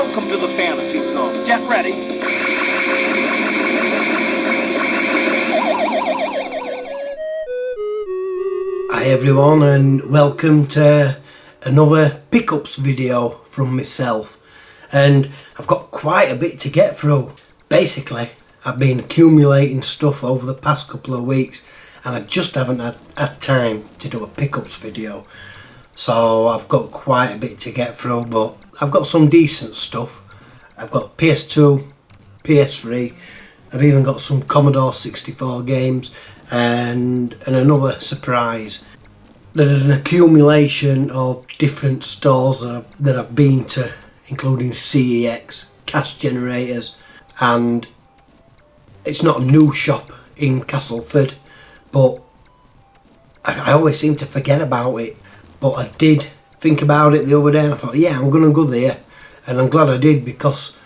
Welcome to the fantasy zone. Get ready. Hi everyone, and welcome to another pickups video from myself. And I've got quite a bit to get through. Basically, I've been accumulating stuff over the past couple of weeks and I just haven't had time to do a pickups video. So I've got quite a bit to get through, but I've got some decent stuff. I've got PS2, PS3, I've even got some Commodore 64 games and another surprise. There's an accumulation of different stores that I've been to, including CEX, Cash Generators, and it's not a new shop in Castleford, but I always seem to forget about it. But I did think about it the other day and I thought, yeah, I'm going to go there, and I'm glad I did, because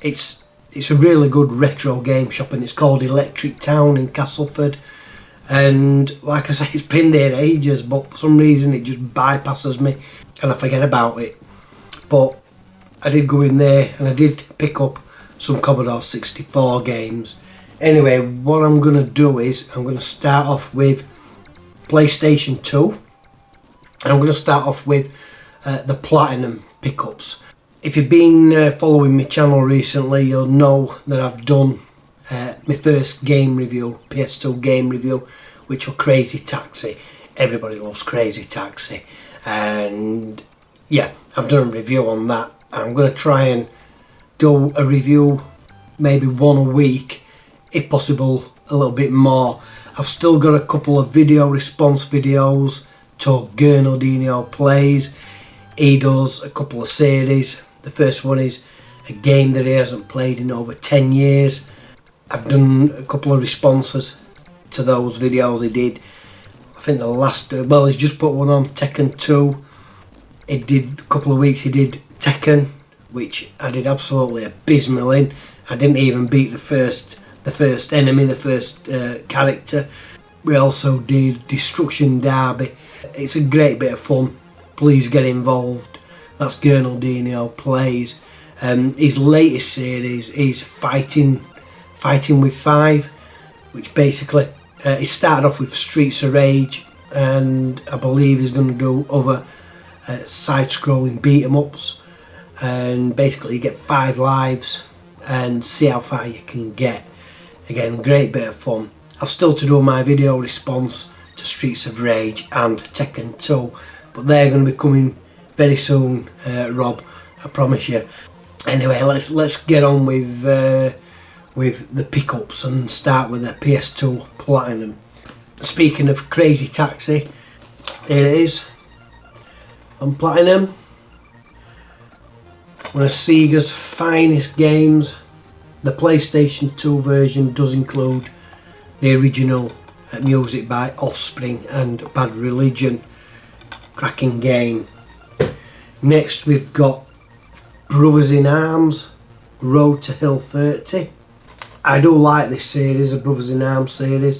it's a really good retro game shop and it's called Electric Town in Castleford. And like I say, it's been there ages, but for some reason it just bypasses me and I forget about it. But I did go in there and I did pick up some Commodore 64 games. Anyway, what I'm going to do is I'm going to start off with PlayStation 2. And I'm going to start off with the Platinum pickups. If you've been following my channel recently, you'll know that I've done my first game review, PS2 game review, which was Crazy Taxi. Everybody loves Crazy Taxi. And yeah, I've done a review on that. I'm going to try and do a review maybe one a week, if possible a little bit more. I've still got a couple of video response videos to Gernaldinho Plays. He does a couple of series. The first one is a game that he hasn't played in over 10 years. I've done a couple of responses to those videos he did. I think the last, well, he's just put one on Tekken 2. He did a couple of weeks, he did Tekken, which I did absolutely abysmal in. I didn't even beat the first enemy, the first character. We also did Destruction Derby. It's a great bit of fun. Please get involved. That's Gernaldinho Plays. His latest series is Fighting with 5, which basically he started off with Streets of Rage, and I believe he's going to do other side-scrolling beat-em-ups, and basically you get 5 lives and see how far you can get. Again, great bit of fun. I've still to do my video response to Streets of Rage and Tekken 2, but they're going to be coming very soon, Rob, I promise you. Anyway, let's get on with the pickups and start with the PS2 Platinum. Speaking of Crazy Taxi, here it is on Platinum. One of Sega's finest games. The PlayStation 2 version does include the original music by Offspring and Bad Religion. Cracking game. Next we've got Brothers in Arms, Road to Hill 30. I do like this series, the Brothers in Arms series.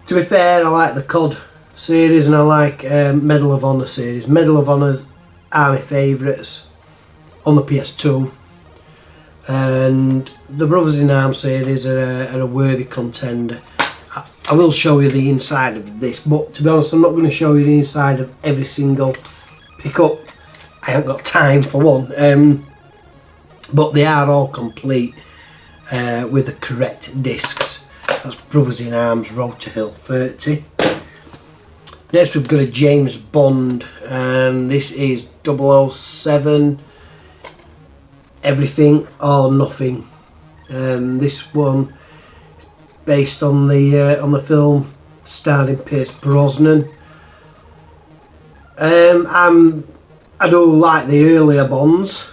To be fair, I like the COD series and I like Medal of Honor series. Medal of Honors are my favourites on the PS2. And the Brothers in Arms series are a worthy contender. I will show you the inside of this, but to be honest, I'm not going to show you the inside of every single pickup. I haven't got time for one. But they are all complete with the correct discs. That's Brothers in Arms, Road to Hill 30. Next we've got a James Bond, and this is 007. Everything or Nothing. This one is based on the film starring Pierce Brosnan. I do like the earlier Bonds,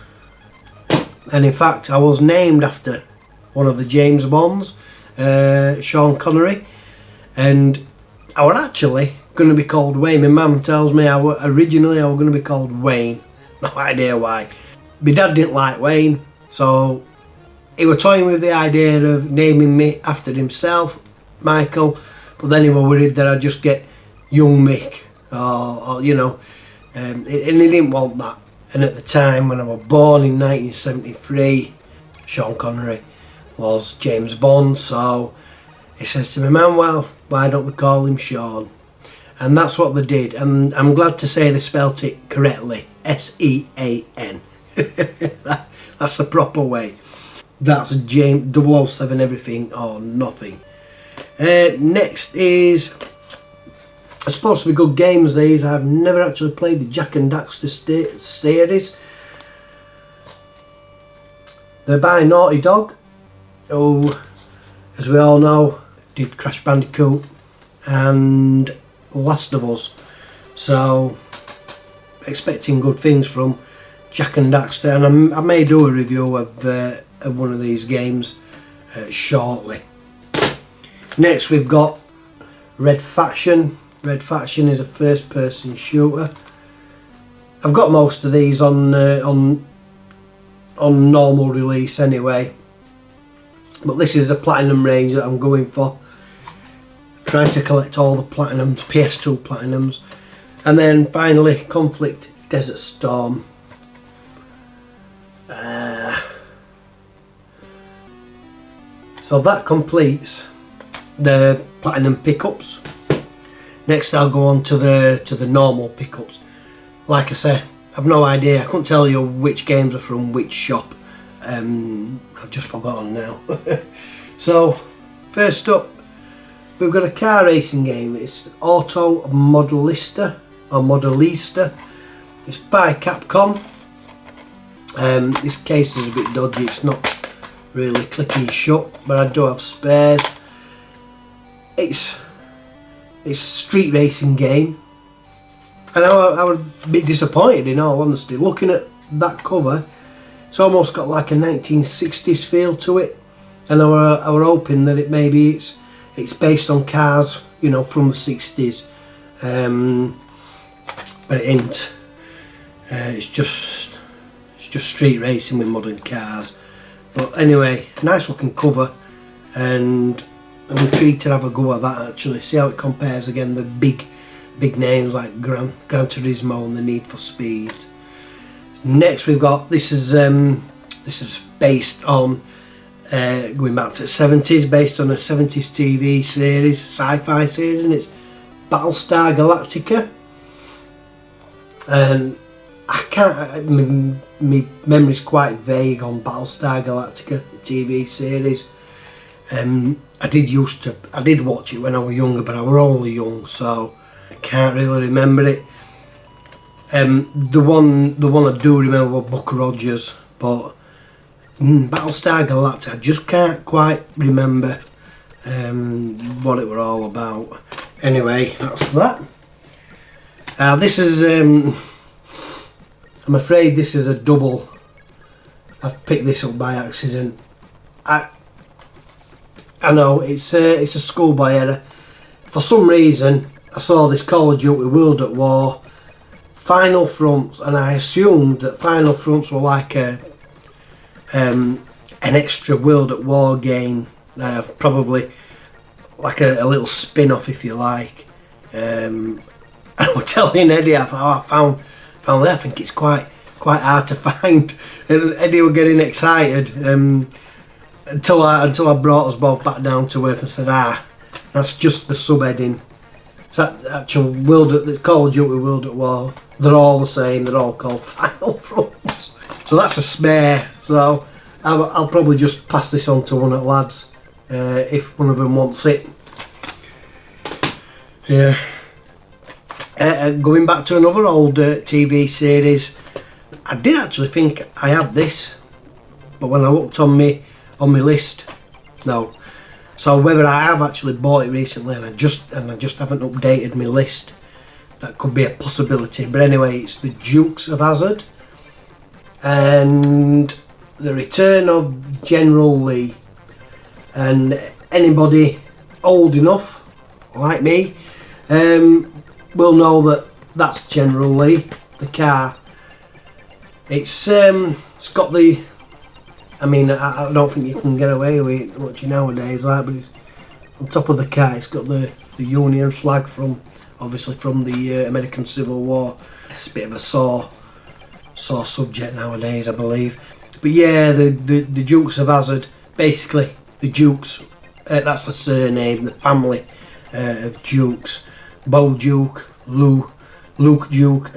and in fact I was named after one of the James Bonds, Sean Connery, and I was actually going to be called Wayne. My mum tells me originally I was going to be called Wayne. No idea why. My dad didn't like Wayne, so he was toying with the idea of naming me after himself, Michael, but then he was worried that I'd just get Young Mick, or you know, and he didn't want that. and at the time when I was born in 1973, Sean Connery was James Bond, so he says to me, "Man, well, why don't we call him Sean?" And that's what they did, and I'm glad to say they spelt it correctly, S-E-A-N. That's the proper way. That's James 007 everything or nothing. Next is, it's supposed to be good games these. I've never actually played the Jak and Daxter series. They're by Naughty Dog, who, as we all know, did Crash Bandicoot and Last of Us. So, expecting good things from Jak and Daxter, and I may do a review of one of these games shortly. Next we've got Red Faction. Red Faction is a first person shooter. I've got most of these on normal release anyway, but this is a platinum range that I'm going for. Trying to collect all the platinums, PS2 platinums. And then finally Conflict Desert Storm. So that completes the platinum pickups. Next I'll go on to the normal pickups. Like I say, I've no idea. I couldn't tell you which games are from which shop. I've just forgotten now. So first up, we've got a car racing game. It's Auto Modelista or Modelista. It's by Capcom. This case is a bit dodgy. It's not really clicking shut, but I do have spares. It's a street racing game, and I was a bit disappointed in all honesty. Looking at that cover, it's almost got like a 1960s feel to it, and I were hoping that it's based on cars, you know, from the 60s, but it ain't. It's just street racing with modern cars. But anyway, nice looking cover, and I'm intrigued to have a go at that actually, see how it compares again the big names like Gran Turismo and the Need for Speed. Next we've got, this is based on going back to the 70s, based on a 70s TV series, sci-fi series, and it's Battlestar Galactica. And I can't, my memory's quite vague on Battlestar Galactica, the TV series. I did watch it when I was younger, but I was only young, so I can't really remember it. The one I do remember was Buck Rogers, but Battlestar Galactica, I just can't quite remember what it were all about. Anyway, that's that. This is, I'm afraid this is a double. I've picked this up by accident. I know it's a schoolboy error. For some reason, I saw this Call of Duty World at War Final Fronts, and I assumed that Final Fronts were like an extra World at War game, probably like a little spin-off, if you like. I was telling Eddie, I found that. I think it's quite hard to find, and Eddie was getting excited until I brought us both back down to earth and said, that's just the subheading. It's that actual Call of Duty World at War. They're all the same. They're all called Final Fronts. So that's a spare. So I'll probably just pass this on to one of the lads if one of them wants it. Yeah. Going back to another old TV series, I did actually think I had this, but when I looked on my list, no. So whether I have actually bought it recently and I just haven't updated my list, that could be a possibility. But anyway, it's the Dukes of Hazzard and the return of General Lee. And anybody old enough, like me, will know that that's General Lee, the car. It's got the, I mean, I don't think you can get away with it much nowadays, like, but it's on top of the car. It's got the Union flag from, obviously from the American Civil War. It's a bit of a saw sore subject nowadays, I believe. But yeah, the Dukes of Hazzard, basically the Dukes, that's the surname, the family of Dukes. Bo Duke, Luke Duke,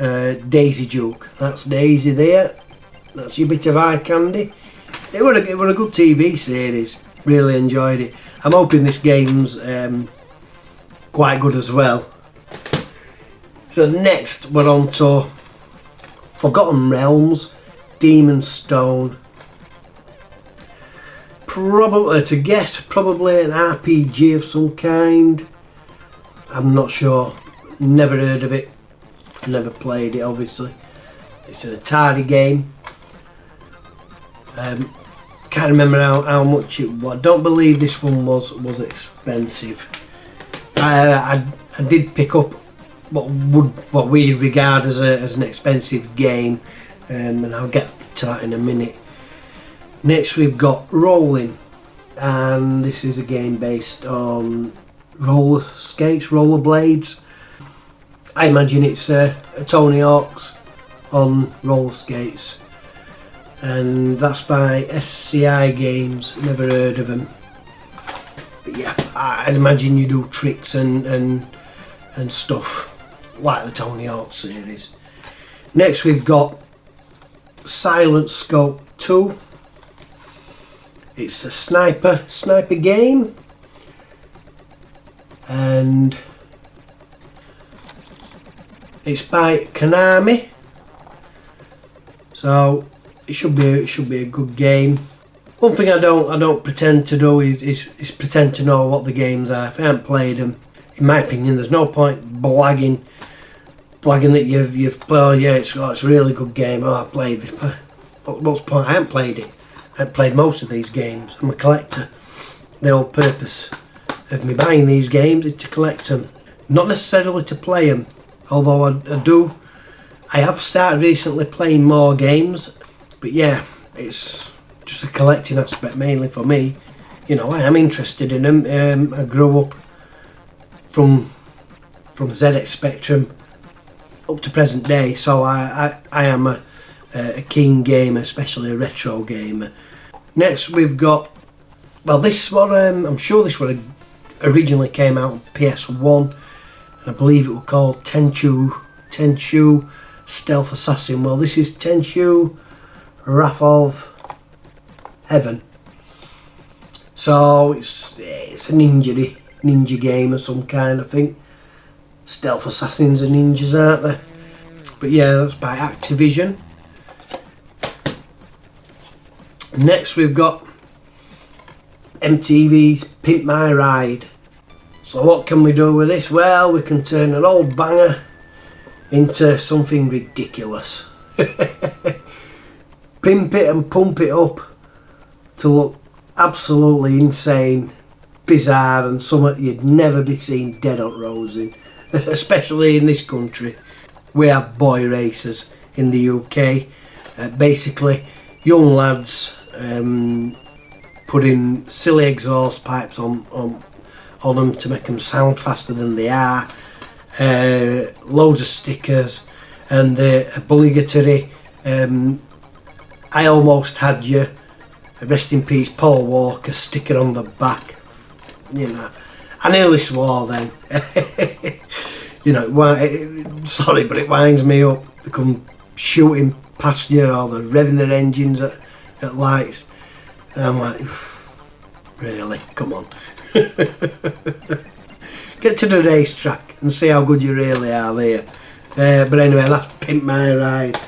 Daisy Duke. That's Daisy there. That's your bit of eye candy. It were a good TV series. Really enjoyed it. I'm hoping this game's quite good as well. So next we're on to Forgotten Realms, Demon Stone. Probably, to guess, probably an RPG of some kind. I'm not sure. Never heard of it. Never played it, obviously. It's an Atari game. Can't remember how much it was. I don't believe this one was expensive. I did pick up what we regard as an expensive game, and I'll get to that in a minute. Next we've got Rolling, and this is a game based on roller skates, rollerblades. I imagine it's a Tony Hawk's on roller skates, and that's by SCI Games. Never heard of them, but yeah, I'd imagine you do tricks and stuff like the Tony Hawk series. Next we've got Silent Scope 2. It's a sniper game, and it's by Konami, so it should be a good game. One thing I don't pretend to do is pretend to know what the games are. If I haven't played them, in my opinion, there's no point blagging that you've played. Oh yeah, it's a really good game. Oh, I played this. What's the point? I haven't played it. I haven't played most of these games. I'm a collector. The whole purpose of me buying these games is to collect them, not necessarily to play them. Although I have started recently playing more games. But yeah, it's just a collecting aspect mainly for me. You know, I am interested in them. I grew up from ZX Spectrum up to present day, so I am a keen gamer, especially a retro gamer. Next we've got, well, this one, I'm sure this one originally came out on PS1, and I believe it was called Tenchu Stealth Assassin. Well, this is Tenchu Wrath of Heaven. So it's a ninja game of some kind, I think. Stealth assassins are ninjas, aren't they? But yeah, that's by Activision. Next we've got MTV's Pimp My Ride. So what can we do with this? Well, we can turn an old banger into something ridiculous. Pimp it and pump it up to look absolutely insane, bizarre, and something you'd never be seen dead on roads in. Especially in this country. We have boy racers in the UK. Basically, young lads putting silly exhaust pipes on them to make them sound faster than they are. Loads of stickers, and the obligatory I almost had you, rest in peace Paul Walker sticker on the back. You know, I nearly swore then. You know, sorry, but it winds me up. They come shooting past you, or they're revving their engines at lights, and I'm like, really, come on. Get to the racetrack and see how good you really are there. But anyway, that's Pimp My Ride.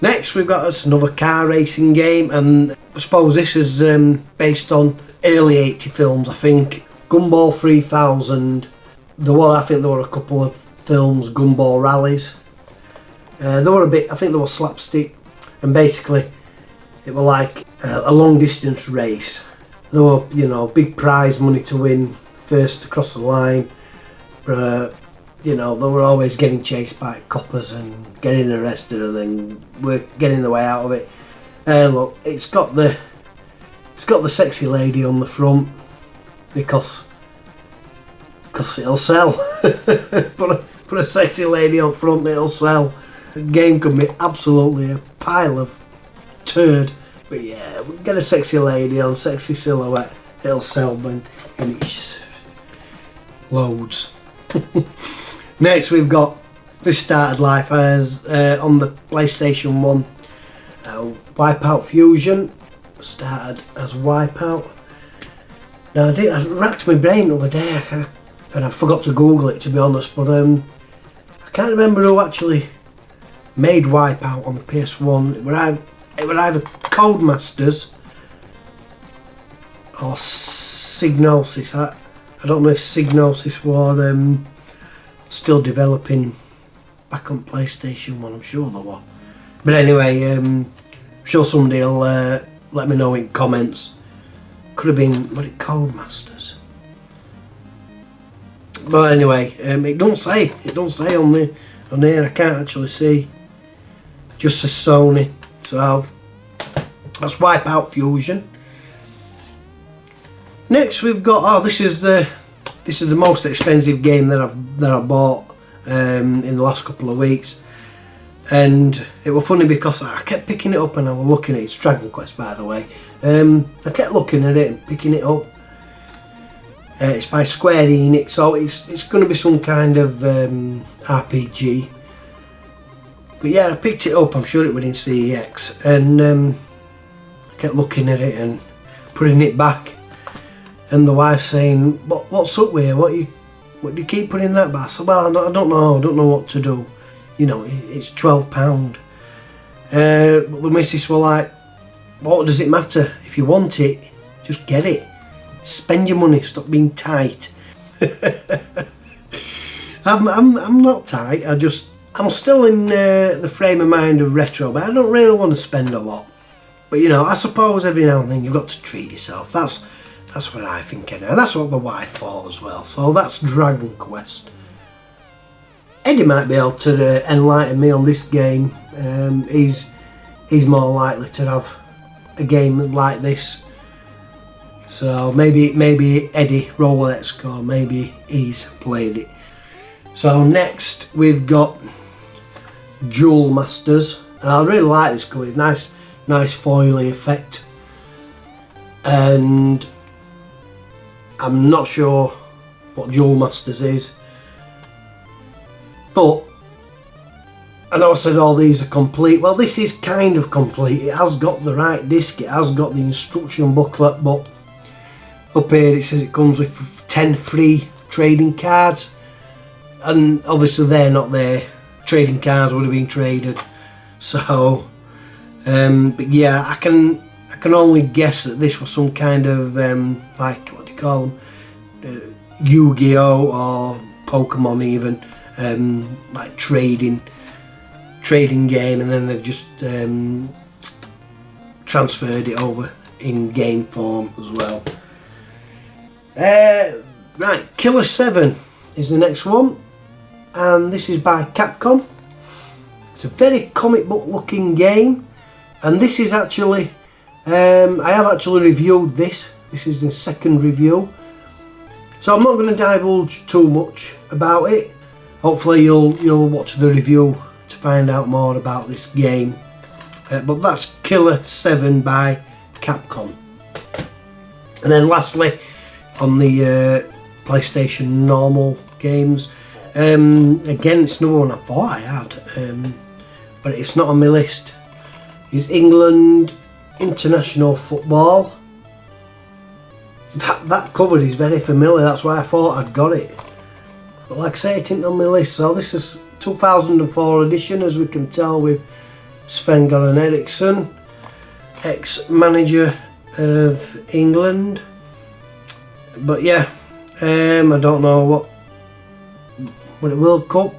Next we've got us another car racing game, and I suppose this is based on early 80 films, I think. Gumball 3000. I think there were a couple of films, Gumball Rallies. They were a bit, I think they were slapstick, and basically it were like a long distance race. There were, you know, big prize money to win, first across the line. You know, they were always getting chased by coppers and getting arrested, and then we're getting the way out of it. Look, it's got the sexy lady on the front because it'll sell. put a sexy lady on front, it'll sell. The game can be absolutely a pile of turd, but yeah, we get a sexy lady on sexy silhouette, it'll sell them in its loads. Next we've got this started life as on the PlayStation 1 Wipeout Fusion. Started as Wipeout. Now I racked my brain the other day and I forgot to Google it, to be honest, but I can't remember who actually made Wipeout on the PS1. It were either Codemasters or Psygnosis. I don't know if Psygnosis was still developing back on PlayStation 1, I'm sure they were. But anyway, I'm sure somebody will let me know in comments. Could have been, what it, Codemasters. But anyway, it don't say on here, I can't actually see. Just says Sony. So that's Wipeout Fusion. Next we've got, this is the most expensive game that I bought in the last couple of weeks, and it was funny because I kept picking it up and I was looking at it. It's Dragon Quest, by the way. I kept looking at it and picking it up. It's by Square Enix, so it's going to be some kind of RPG. But yeah, I picked it up. I'm sure it was in CEX, and I kept looking at it and putting it back. And the wife saying, "What's up with you? What do you keep putting that back?" I said, "Well, I don't know what to do. You know, it's £12." But the missus were like, "What does it matter? If you want it, just get it. Spend your money. Stop being tight." I'm not tight. I'm still in the frame of mind of retro, but I don't really want to spend a lot. But you know, I suppose every now and then you've got to treat yourself. That's what I think anyway. That's what the wife thought as well. So that's Dragon Quest. Eddie might be able to enlighten me on this game. He's more likely to have a game like this. So maybe Eddie Rolex, or maybe he's played it. So next we've got Duel Masters. And I really like this colour. It's nice foily effect. And I'm not sure what Duel Masters is, but I know I said all these are complete. Well, this is kind of complete. It has got the right disc, it has got the instruction booklet, but up here it says it comes with 10 free trading cards, and obviously they're not there. Trading cards would have been traded. So but yeah, I can only guess that this was some kind of like, what do you call them, Yu-Gi-Oh or Pokemon even, like trading game, and then they've just transferred it over in game form as well. Right, Killer 7 is the next one, and this is by Capcom. It's a very comic book looking game, and this is actually I have actually reviewed this. This is the second review, so I'm not going to divulge too much about it. Hopefully you'll watch the review to find out more about this game. But that's Killer 7 by Capcom. And then lastly, on the PlayStation normal games, again it's another one I thought I had, but it's not on my list, is England International Football. That cover is very familiar, that's why I thought I'd got it. But like I say, it isn't on my list. So this is 2004 edition, as we can tell, with Sven-Göran Eriksson, ex-manager of England. But yeah, I don't know what it World Cup,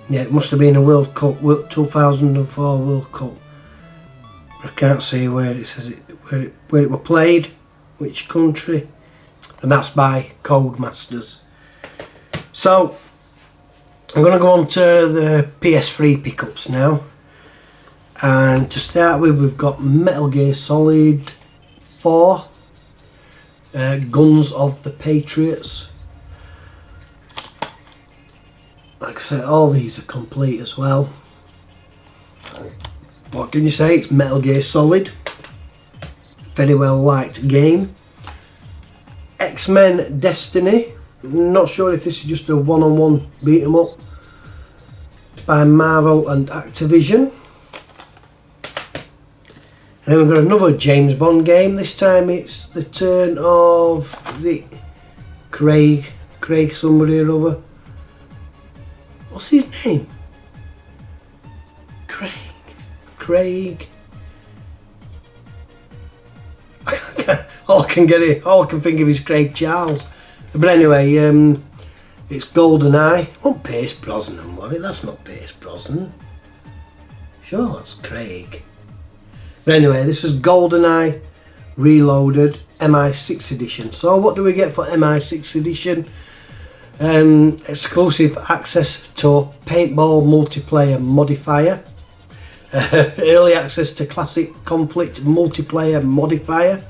yeah, it must have been a World Cup, 2004 World Cup. I can't see where it says where it was played, which country, and that's by Codemasters. So I'm going to go on to the PS3 pickups now, and to start with, we've got Metal Gear Solid 4, Guns of the Patriots. like I said, all these are complete as well. What can you say? It's Metal Gear Solid. Very well liked game. X-Men Destiny. Not sure if this is just a one-on-one beat 'em up. By Marvel and Activision. And then we've got another James Bond game. This time it's the turn of Craig somebody or other. What's his name? Craig. All I can think of is Craig Charles. But anyway, it's GoldenEye. Oh, Pierce Brosnan, was it? That's not Pierce Brosnan. Sure, that's Craig. But anyway, this is GoldenEye Reloaded MI6 edition. So what do we get for MI6 edition? Exclusive access to paintball multiplayer modifier. Early access to classic conflict multiplayer modifier.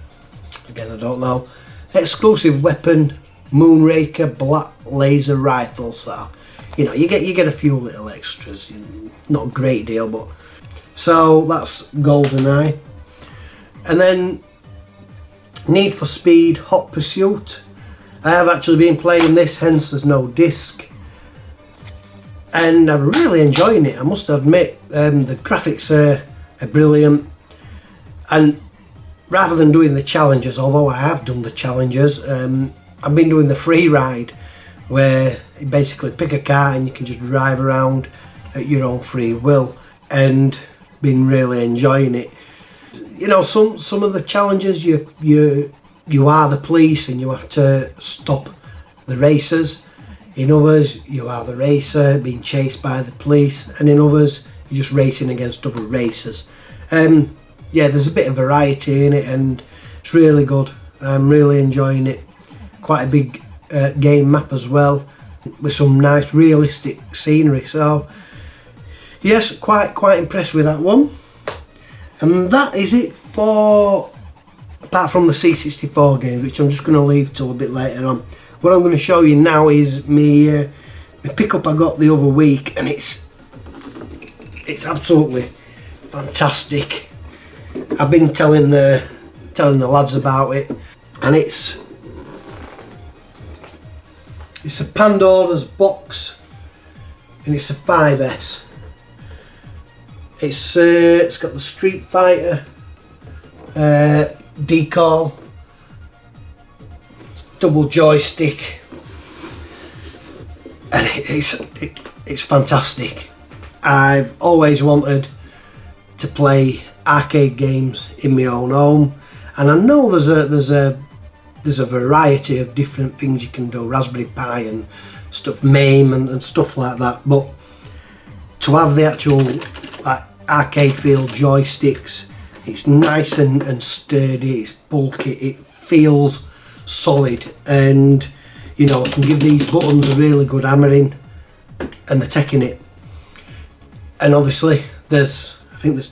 Again, I don't know. Exclusive weapon Moonraker black laser rifle. So, you know, you get a few little extras. Not a great deal, but so that's GoldenEye. And then Need for Speed Hot Pursuit. I have actually been playing this, hence there's no disc. And I'm really enjoying it, I must admit. The graphics are brilliant. And rather than doing the challenges, although I have done the challenges, I've been doing the free ride, where you basically pick a car and you can just drive around at your own free will, and been really enjoying it. You know, some of the challenges you are the police and you have to stop the racers. In others, you are the racer being chased by the police, and in others, you're just racing against other racers. Yeah, there's a bit of variety in it, and it's really good. I'm really enjoying it. Quite a big game map as well, with some nice realistic scenery. So yes, quite impressed with that one. And that is it for, apart from the C64 games, which I'm just going to leave till a bit later on. What I'm going to show you now is my pickup I got the other week, and it's absolutely fantastic. I've been telling the lads about it, and it's a Pandora's box, and it's a 5S. It's got the Street Fighter decal, double joystick, and it's fantastic. I've always wanted to play arcade games in my own home, and I know there's a variety of different things you can do, Raspberry Pi and stuff, MAME and stuff like that, but to have the actual like arcade feel joysticks, it's nice and sturdy, it's bulky, it feels solid, and you know, I can give these buttons a really good hammering, and they're taking it. And obviously I think there's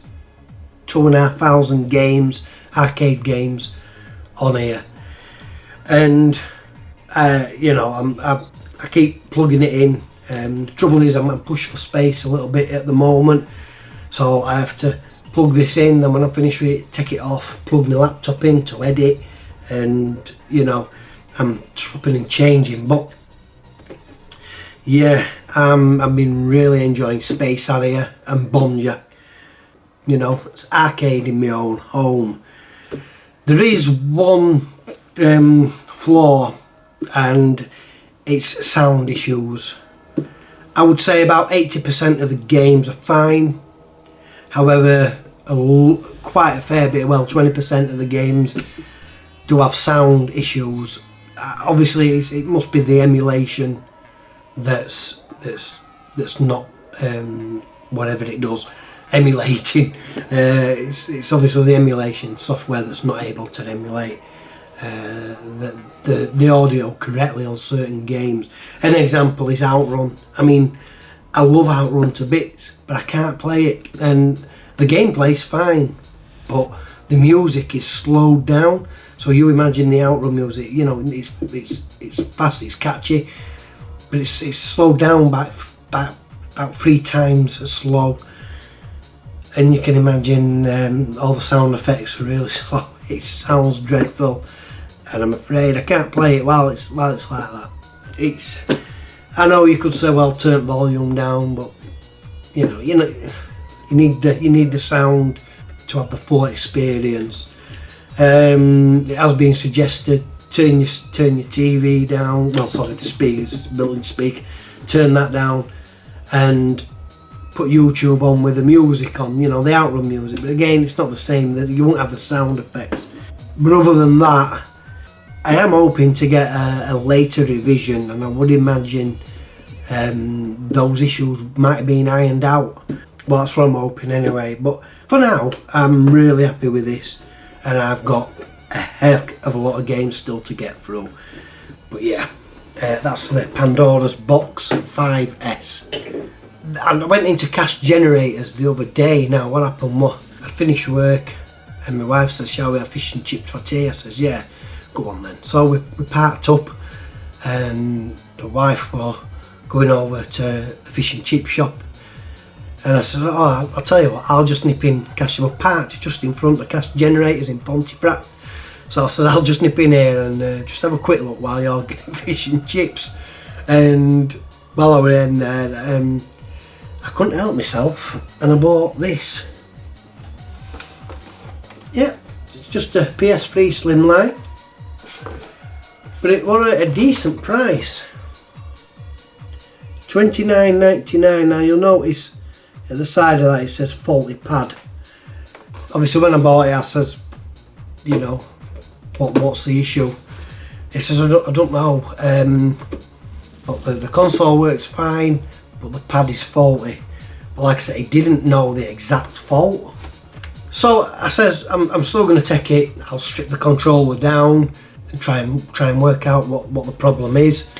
2,500 games, arcade games on here, and you know, I keep plugging it in. The trouble is I'm pushed for space a little bit at the moment, so I have to plug this in, then when I finish with it, take it off, plug my laptop in to edit, and you know, I'm swapping and changing. But yeah, I've been really enjoying Space Harrier and Bonja. You know, it's arcade in my own home. There is one flaw, and it's sound issues. I would say about 80% of the games are fine. However, quite a fair bit, well, 20% of the games do have sound issues. Obviously, it must be the emulation that's not whatever it does, emulating. It's obviously the emulation software that's not able to emulate the audio correctly on certain games. An example is Outrun. I mean, I love Outrun to bits, but I can't play it, and the gameplay's fine, but the music is slowed down. So you imagine the Outrun music, you know, it's fast, it's catchy, but it's slowed down by about 3 times as slow, and you can imagine all the sound effects are really slow. It sounds dreadful, and I'm afraid I can't play it while it's like that. I know you could say, well, turn volume down, but you need the sound to have the full experience. It has been suggested turn your TV down. Well, sorry, the speakers, built-in speaker. Turn that down and put YouTube on with the music on. The outrun music. But again, it's not the same. That you won't have the sound effects. But other than that, I am hoping to get a later revision, and I would imagine those issues might have been ironed out. Well, that's what I'm hoping anyway. But for now, I'm really happy with this, and I've got a heck of a lot of games still to get through. But yeah, that's the Pandora's Box 5S. And I went into cash generators the other day. Now, what happened was, I finished work, and my wife says, shall we have fish and chips for tea? I says, yeah, go on then. So we parked up, and the wife was going over to the fish and chip shop, and I said, oh, I'll tell you what, I'll just nip in cash. We parked just in front of cash generators in Pontefract. So I said, I'll just nip in here and just have a quick look while you're getting fish and chips. And while I was in there, I couldn't help myself, and I bought this. Yeah, it's just a PS3 Slimline, but it was at a decent price, $29.99. Now you'll notice at the side of that it says faulty pad. Obviously when I bought it I says, what's the issue? It says, I don't know, but the console works fine, but the pad is faulty. But like I said, he didn't know the exact fault. So I says, I'm still going to take it. I'll strip the controller down and try and work out what the problem is.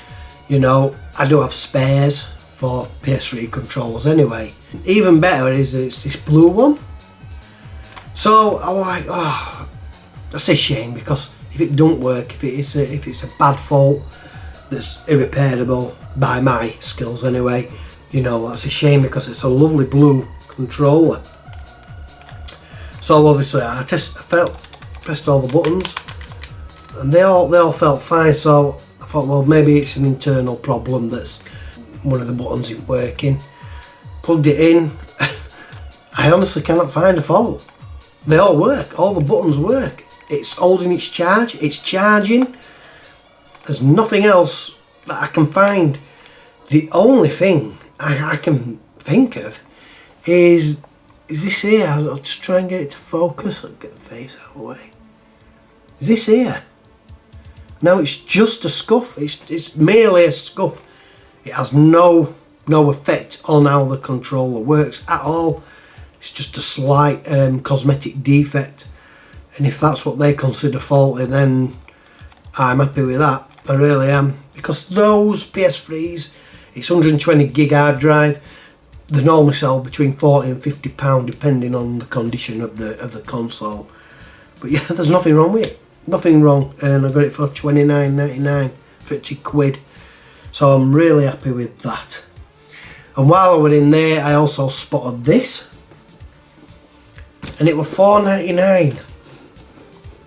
I do have spares for PS3 controllers anyway. Even better is it's this blue one. So I'm like, oh, that's a shame, because if it don't work, if it's a bad fault that's irreparable by my skills anyway, that's a shame, because it's a lovely blue controller. So obviously I pressed all the buttons, and they all felt fine. So I thought, well, maybe it's an internal problem, that's one of the buttons isn't working. Plugged it in. I honestly cannot find a fault. They all work. All the buttons work. It's holding its charge. It's charging. There's nothing else that I can find. The only thing I can think of is this here. I'll just try and get it to focus. I'll get the face out of the way. Is this here? No, it's just a scuff. It's merely a scuff. It has no effect on how the controller works at all. It's just a slight cosmetic defect, and if that's what they consider faulty, then I'm happy with that. I really am, because those PS3s, it's 120 gig hard drive. They normally sell between £40 and £50 depending on the condition of the console. But yeah, there's nothing wrong with it. Nothing wrong, and I got it for £29.99, 30 quid. So I'm really happy with that. And while I was in there, I also spotted this, and it was £4.99.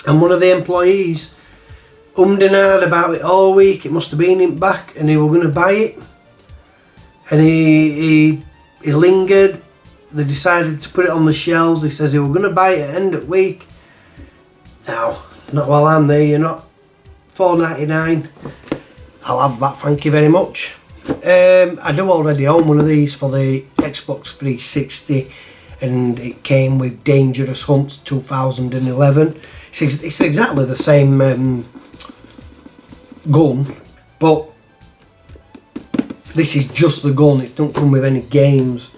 And one of the employees ummed and ahed about it all week. It must have been in back, and he were going to buy it. And he lingered. They decided to put it on the shelves. He says he were going to buy it at the end of the week. Now, not while I'm there, you're not. £4.99. I'll have that, thank you very much. I do already own one of these for the Xbox 360, and it came with Dangerous Hunts 2011. It's exactly the same gun, but this is just the gun. It don't come with any games.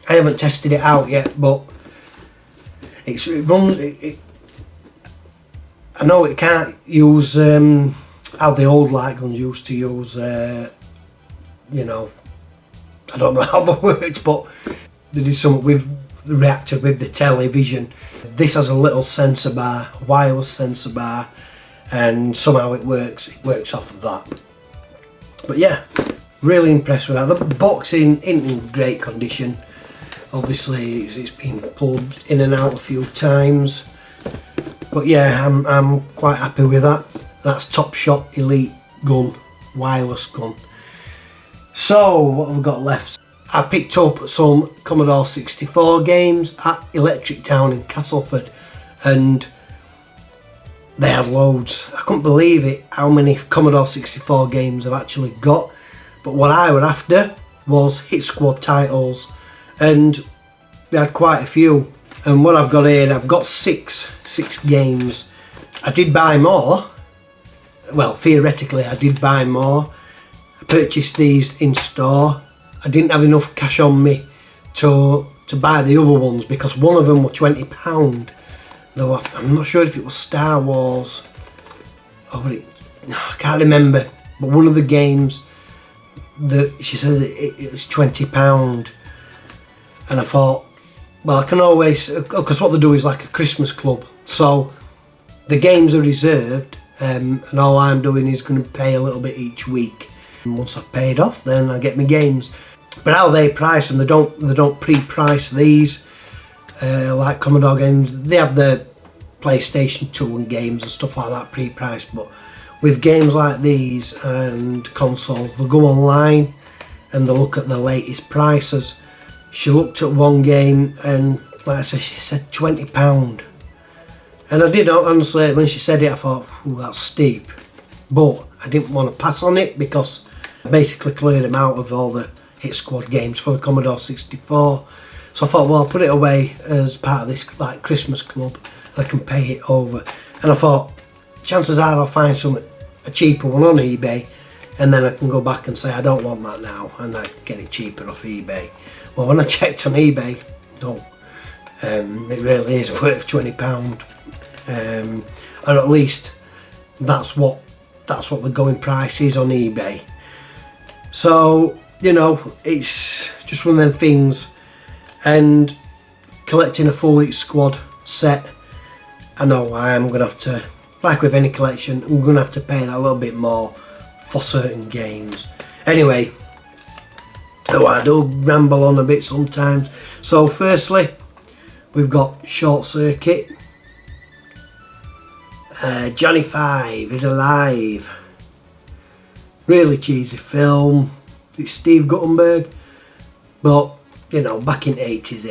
I haven't tested it out yet, but it runs. I know it can't use how the old light guns used to use. I don't know how that works, but they did something with the reactor with the television. This has a little sensor bar, a wireless sensor bar, and somehow it works off of that. But yeah, Really impressed with that. The box isn't in great condition. Obviously it's been pulled in and out a few times. But yeah, I'm quite happy with that. That's Top Shot Elite gun, wireless gun. So what have we got left? I picked up some Commodore 64 games at Electric Town in Castleford, and they had loads. I couldn't believe it how many Commodore 64 games I've actually got. But what I were after was Hit Squad titles, and they had quite a few. And what I've got here, I've got six games. I did buy more. Well, theoretically I did buy more. I purchased these in store. I didn't have enough cash on me to buy the other ones, because one of them were £20. Though I'm not sure if it was Star Wars or I can't remember. But one of the games that she said it was £20, and I thought, well, I can always, because what they do is like a Christmas club, so the games are reserved, and all I'm doing is going to pay a little bit each week. And once I've paid off, then I get my games. But how they price them, they don't pre-price these like Commodore games. They have the PlayStation 2 and games and stuff like that pre-priced, but with games like these and consoles, they'll go online and they'll look at the latest prices. She looked at one game and, like I said, she said £20. And I did, honestly, when she said it, I thought, ooh, that's steep. But I didn't want to pass on it, because I basically cleared them out of all the Hit Squad games for the Commodore 64. So I thought, well, I'll put it away as part of this like Christmas club, and I can pay it over. And I thought, chances are I'll find a cheaper one on eBay, and then I can go back and say I don't want that now, and I get it cheaper off eBay. Well, when I checked on eBay, no, it really is worth £20, or at least that's what the going price is on eBay. So, you know, it's just one of them things. And collecting a full Hit Squad set, I know I am going to have to, like with any collection, I'm going to have to pay that a little bit more for certain games. Anyway, I do ramble on a bit sometimes. So firstly, we've got Short Circuit. Johnny Five is alive. Really cheesy film. It's Steve Guttenberg, but you know, back in the 80s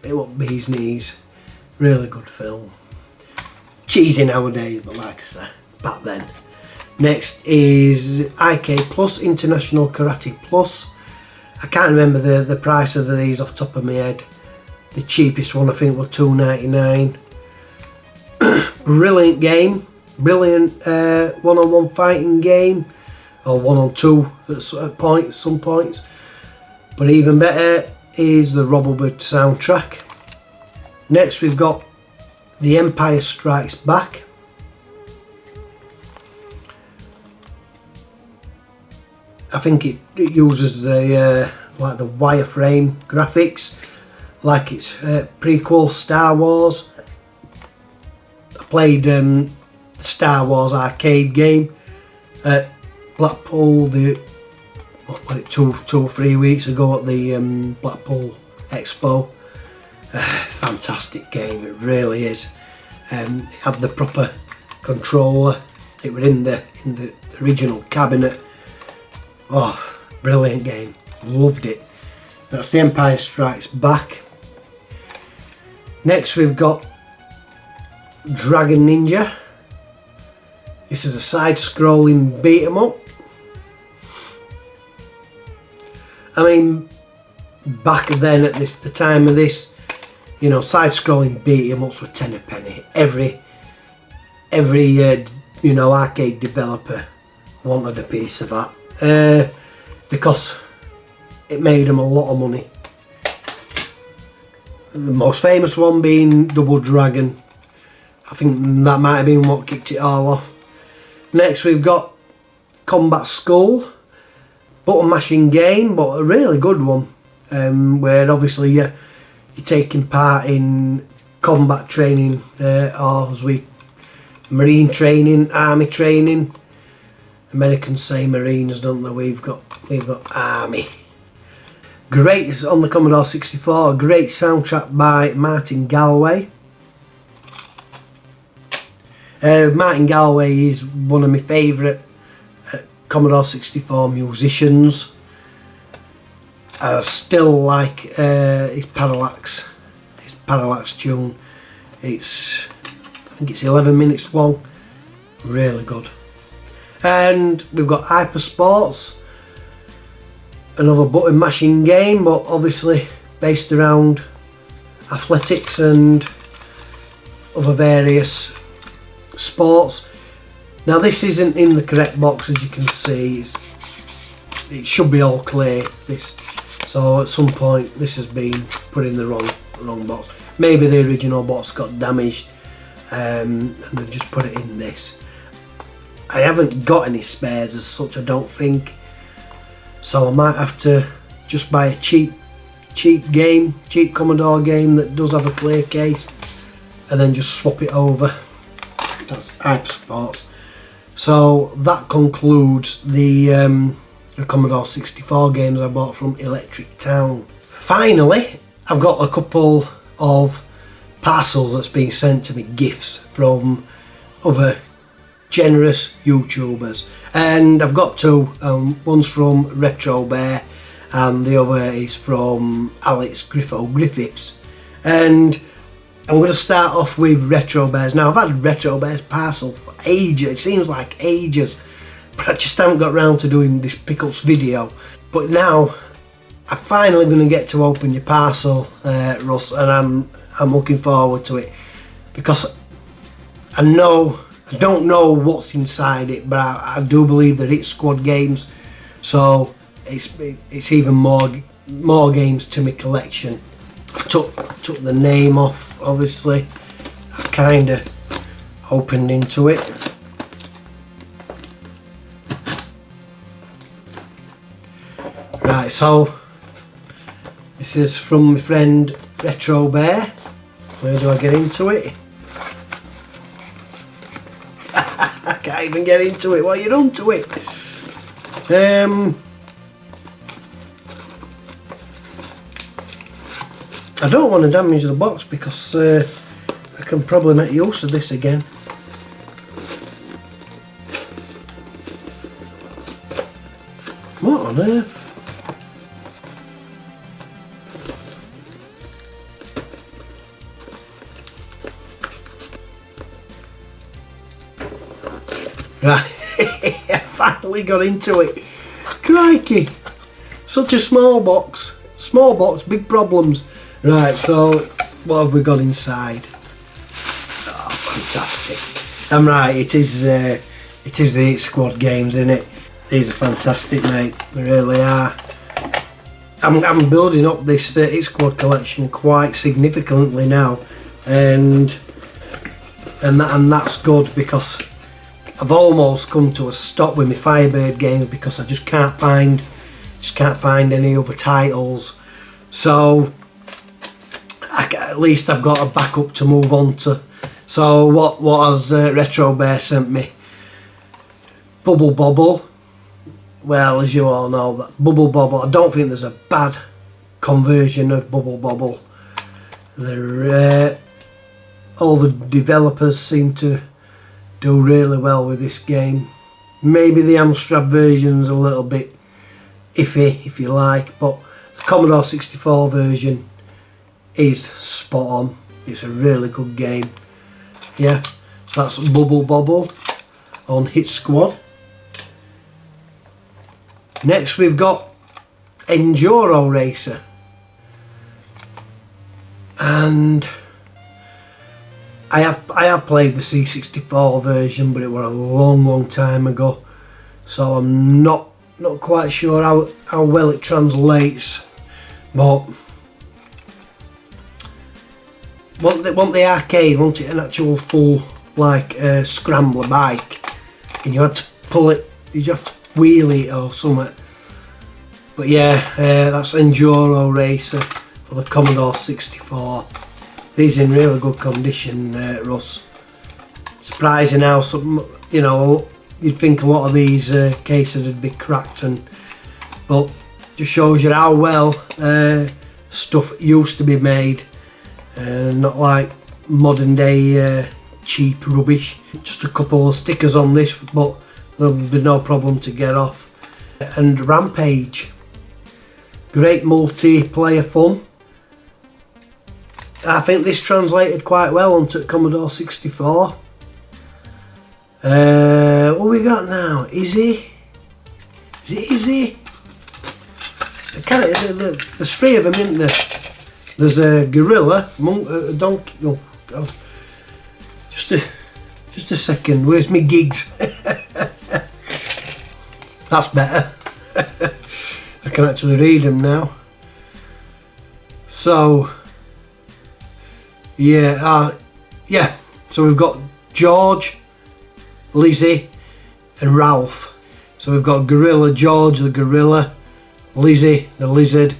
it wasn't bee's knees. Really good film. Cheesy nowadays, but like I said, back then. Next is IK Plus, International Karate Plus. I can't remember the price of these off the top of my head. The cheapest one I think was $2.99. Brilliant game. Brilliant one-on-one fighting game. Or one-on-two at some points. But even better is the Robobird soundtrack. Next we've got The Empire Strikes Back. I think it uses the like the wireframe graphics, like it's prequel Star Wars. I played Star Wars arcade game at Blackpool two or 3 weeks ago at the Blackpool Expo. Fantastic game, it really is. It had the proper controller. It was in the original cabinet. Oh, brilliant game. Loved it. That's The Empire Strikes Back. Next we've got Dragon Ninja. This is a side-scrolling beat 'em up. I mean, back then at the time of this, you know, side-scrolling beat 'em ups were 10 a penny. Every you know, arcade developer wanted a piece of that. Because it made them a lot of money. The most famous one being Double Dragon. I think that might have been what kicked it all off. Next we've got Combat School. Button mashing game, but a really good one. Where obviously you're taking part in combat training, or as we marine training, army training. Americans say Marines, don't they? We've got we've got Army. Great on the Commodore 64, a great soundtrack by Martin Galway. Martin Galway is one of my favourite Commodore 64 musicians. I still like his Parallax tune. I think it's 11 minutes long, really good. And we've got Hyper Sports, another button mashing game, but obviously based around athletics and other various sports. Now this isn't in the correct box, as you can see. It should be all clear, this, so at some point this has been put in the wrong box. Maybe the original box got damaged and they've just put it in this. I haven't got any spares as such, I don't think, so I might have to just buy a cheap Commodore game that does have a clear case and then just swap it over. That's Hyper Sports. So that concludes the Commodore 64 games I bought from Electric Town. Finally, I've got a couple of parcels that's been sent to me, gifts from other generous YouTubers, and I've got two. One's from Retro Bear and the other is from Alex Griffiths, and I'm going to start off with Retro Bears. Now, I've had Retro Bears parcel for ages, it seems like ages, but I just haven't got around to doing this pickups video. But now I'm finally going to get to open your parcel, Russ, and I'm looking forward to it, because I don't know what's inside it, but I do believe that it's squad games, so it's even more games to my collection. I took the name off, obviously. I've kind of opened into it. Right, so this is from my friend Retro Bear. Where do I get into it? I can't even get into it. What are you done to it? I don't want to damage the box because I can probably make use of this again. What on earth? Right, I finally got into it. Crikey, such a small box, big problems. Right, so what have we got inside? Oh, fantastic! I'm right. It is the Hit Squad games, isn't it? These are fantastic, mate. They really are. I'm building up this Hit Squad collection quite significantly now, and that's good, because I've almost come to a stop with my Firebird games because I just can't find any other titles. So at least I've got a backup to move on to. So what has Retro Bear sent me? Bubble Bobble. Well, as you all know, that Bubble Bobble, I don't think there's a bad conversion of Bubble Bobble. All the developers seem to do really well with this game. Maybe the Amstrad version's a little bit iffy, if you like, but the Commodore 64 version is spot on. It's a really good game. Yeah, so that's Bubble Bobble on Hit Squad. Next we've got Enduro Racer, and I have played the C64 version, but it was a long time ago, so I'm not quite sure how well it translates. But want the arcade, want it an actual full like scrambler bike, and you had to pull it, you have to wheel it or something. But yeah, that's Enduro Racer for the Commodore 64. These are in really good condition, Russ. Surprising how some, you know, you'd think a lot of these cases would be cracked and but just shows you how well stuff used to be made, not like modern day cheap rubbish. Just a couple of stickers on this, but there'll be no problem to get off. And Rampage, great multiplayer fun. I think this translated quite well onto Commodore 64. What we got now? Izzy? Is it Izzy? There's three of them, isn't there? There's a gorilla, a donkey. Oh God! Just a second. Where's my gigs? That's better. I can actually read them now. So yeah, So we've got George, Lizzie, and Ralph. So we've got Gorilla George, the gorilla, Lizzie, the lizard,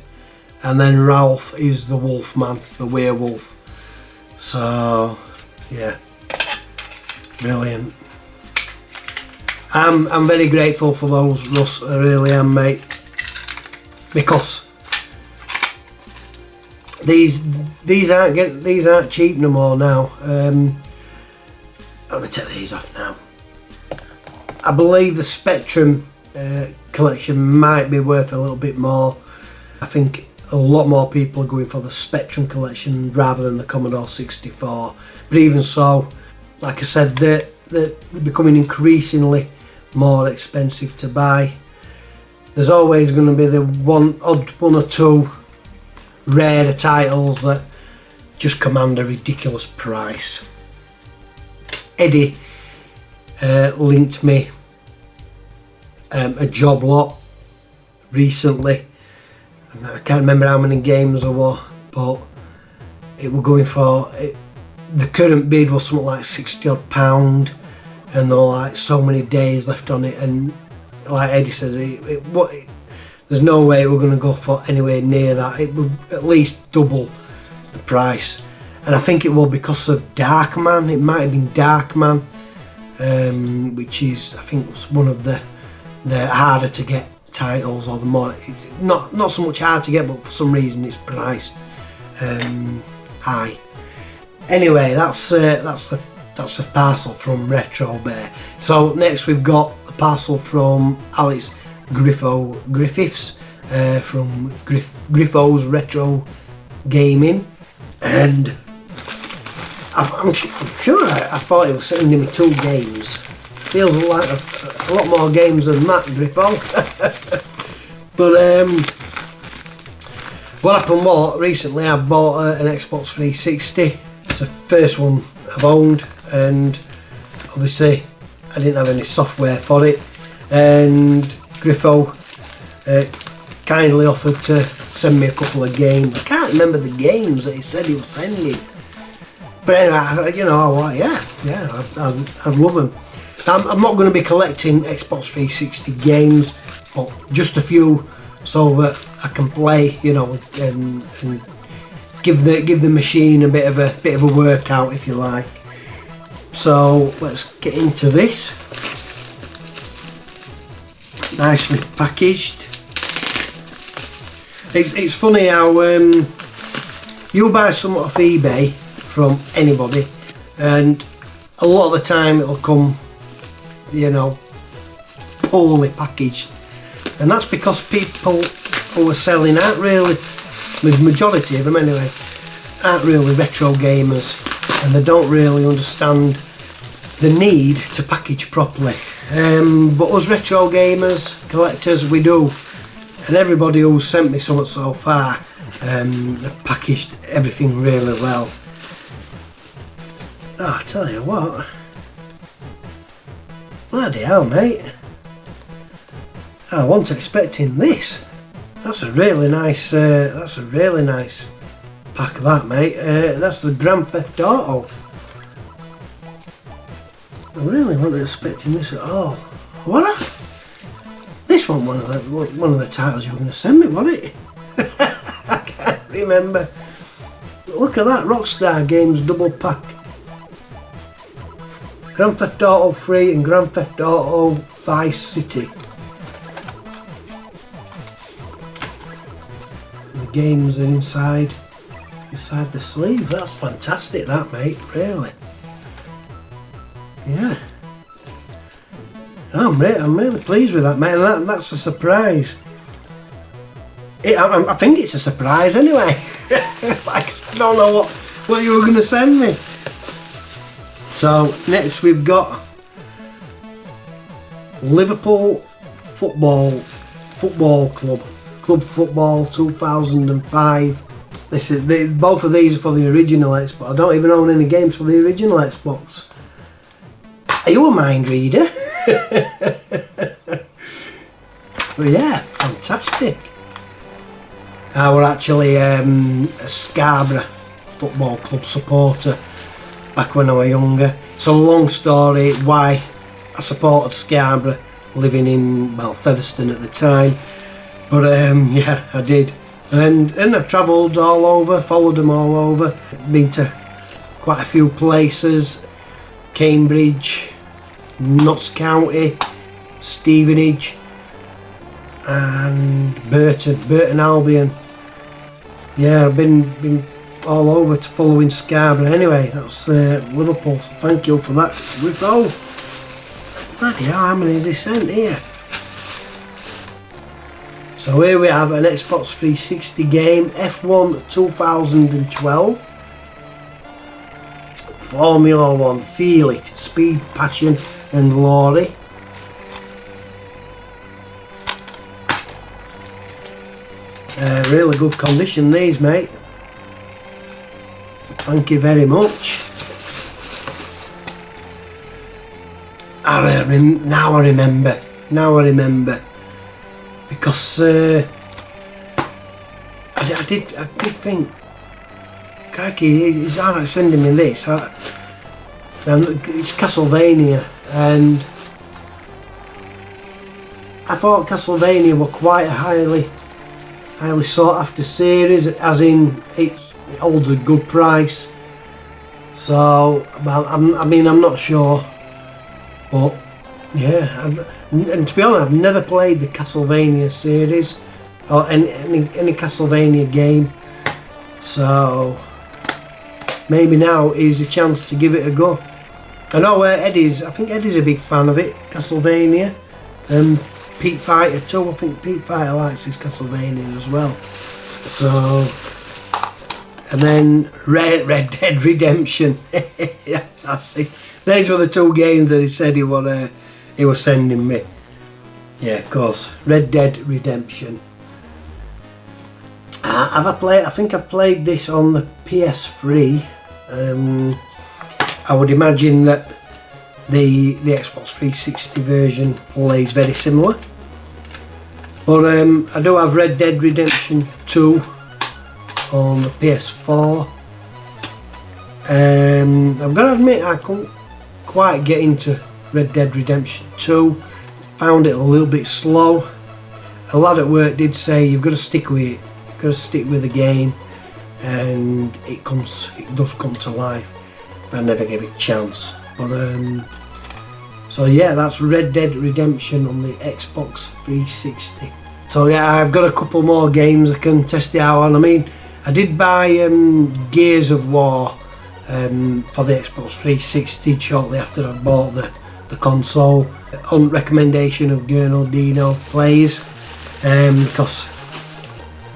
and then Ralph is the wolfman, the werewolf. So yeah, brilliant. I'm very grateful for those, Russ. I really am, mate. Because these aren't cheap no more now. I'm gonna take these off now. I believe the Spectrum collection might be worth a little bit more. I think a lot more people are going for the Spectrum collection rather than the Commodore 64. But even so, like I said, they're becoming increasingly more expensive to buy. There's always going to be the one or two rarer titles that just command a ridiculous price. Eddie linked me a job lot recently, and I can't remember how many games there were, but it was going for the current bid was something like £60 odd, and there were like so many days left on it, and like Eddie says, there's no way we're going to go for anywhere near that. It would at least double the price, and I think it will because of Darkman. It might have been Darkman, which is, I think, was one of the harder to get titles, or the more, it's not so much hard to get, but for some reason it's priced high. Anyway, that's the parcel from Retro Bear. So next we've got a parcel from Alex Griffiths from Griffo's Retro Gaming, and I'm sure I thought he was sending me 2 games. Feels like a lot more games than that, Griffo. But what happened was, recently I bought an Xbox 360. It's the first one I've owned, and obviously I didn't have any software for it, and Griffo kindly offered to send me a couple of games. I can't remember the games that he said he was sending, but anyway, you know, I'm like, I'd love them. I'm not going to be collecting Xbox 360 games, but just a few so that I can play, you know, and give the machine a bit of a workout, if you like. So let's get into this. Nicely packaged. It's funny how you buy something off eBay from anybody, and a lot of the time it'll come, you know, poorly packaged, and that's because people who are selling aren't really, the majority of them anyway, aren't really retro gamers, and they don't really understand the need to package properly. But us retro gamers, collectors, we do, and everybody who's sent me something so far, they've packaged everything really well. Oh, I tell you what, bloody hell, mate, I wasn't expecting this. That's a really nice pack, that, mate. That's the Grand Theft Auto. I really wasn't expecting this at all. What? This one, one of the titles you were going to send me, wasn't it? I can't remember. Look at that, Rockstar Games double pack. Grand Theft Auto 3 and Grand Theft Auto Vice City. games are inside the sleeve. That's fantastic, that, mate. Really. Yeah. I'm really pleased with that, mate. And that's a surprise. I think it's a surprise anyway. Like, I don't know what you were going to send me. So next we've got Liverpool Football Club Football 2005. Both of these are for the original Xbox. I don't even own any games for the original Xbox. Are you a mind reader? But yeah, fantastic. I was actually a Scarborough Football Club supporter back when I was younger. It's a long story why I supported Scarborough, living in, well, Featherstone at the time. But yeah, I did. And I've travelled all over, followed them all over. Been to quite a few places. Cambridge, Notts County, Stevenage and Burton Albion. Yeah, I've been all over to following Scarborough. Anyway, that's Liverpool. So thank you for that. We've bloody hell, how many has he sent here? So here we have an Xbox 360 game, F1 2012. Formula 1, Feel It, Speed, Passion and Glory. Really good condition these, mate. Thank you very much. Now I remember. Because I did think, crikey, he's alright sending me this. It's Castlevania, and I thought Castlevania were quite a highly sought after series, as in it holds a good price. So, well, I'm not sure, but yeah. And to be honest, I've never played the Castlevania series or any Castlevania game, so maybe now is a chance to give it a go. I know I think Eddie's a big fan of it, Castlevania. Pete Fighter too, I think Pete Fighter likes his Castlevania as well. So, and then Red Dead Redemption. Yeah, that's it. Those were the two games that he said he was sending me. Yeah, of course, Red Dead Redemption. I think I've played this on the PS3. I would imagine that the Xbox 360 version plays very similar. But I do have Red Dead Redemption 2 on the PS4. I've got to admit, I couldn't quite get into Red Dead Redemption 2. Found it a little bit slow. A lad at work did say you've got to stick with it. You've got to stick with the game, and it does come to life. But I never gave it a chance. But so yeah, that's Red Dead Redemption on the Xbox 360. So yeah, I've got a couple more games I can test it out on. I mean, I did buy Gears of War for the Xbox 360 shortly after I bought the console, on recommendation of Gernal Dino Plays, because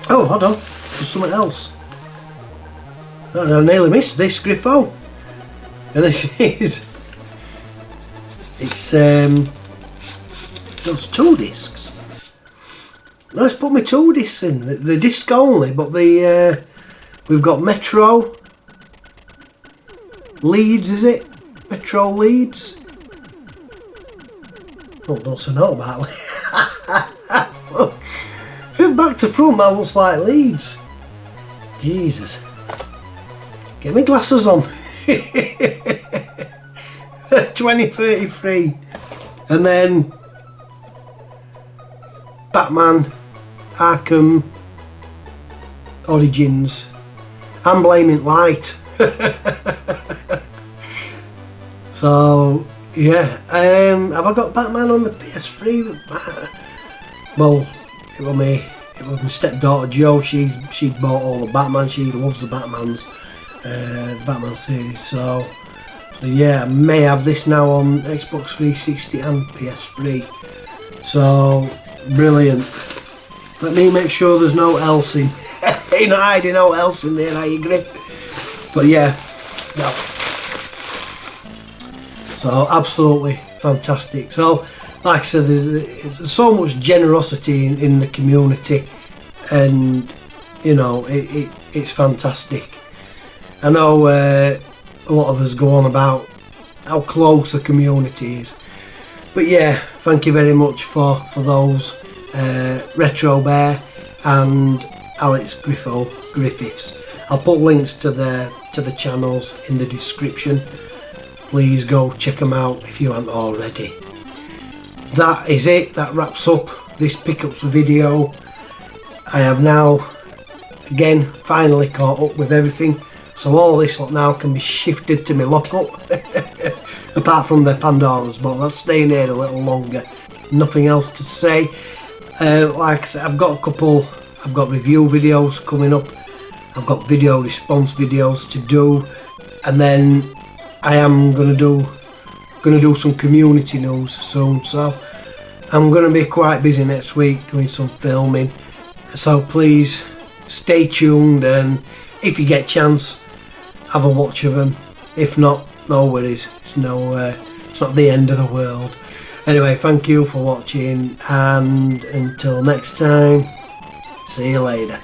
oh, hold on, there's something else. I nearly missed this, Griffo. And this is, it's those 2 discs. Let's put my 2 discs in, the disc only, but we've got Metro Leeds, is it? Metro Leeds? Oh, don't say no about it. Back to front, that looks like Leeds. Jesus. Get my glasses on. 2033. And then Batman Arkham Origins. I'm blaming Light. So yeah, have I got Batman on the PS3? Well, it with my stepdaughter Jo. She bought all the Batman. She loves the Batman series. So yeah, I may have this now on Xbox 360 and PS3. So brilliant. Let me make sure there's no else in. Ain't not hiding no else in there, are you, Griff? But yeah, no. So absolutely fantastic. So like I said, there's so much generosity in the community, and you know it's fantastic. I know a lot of us go on about how close the community is, but yeah, thank you very much for those, Retro Bear and Alex Griffiths. I'll put links to the channels in the description. Please go check them out if you haven't already. That is it. That wraps up this pickups video. I have now again finally caught up with everything, so all this lot now can be shifted to my lockup. Apart from the Pandora's box, that's staying here a little longer. Nothing else to say. Like I said, I've got review videos coming up. I've got video response videos to do, and then I am gonna do some community news soon. So I'm gonna be quite busy next week doing some filming. So please stay tuned, and if you get a chance, have a watch of them. If not, no worries. It's not the end of the world. Anyway, thank you for watching, and until next time, see you later.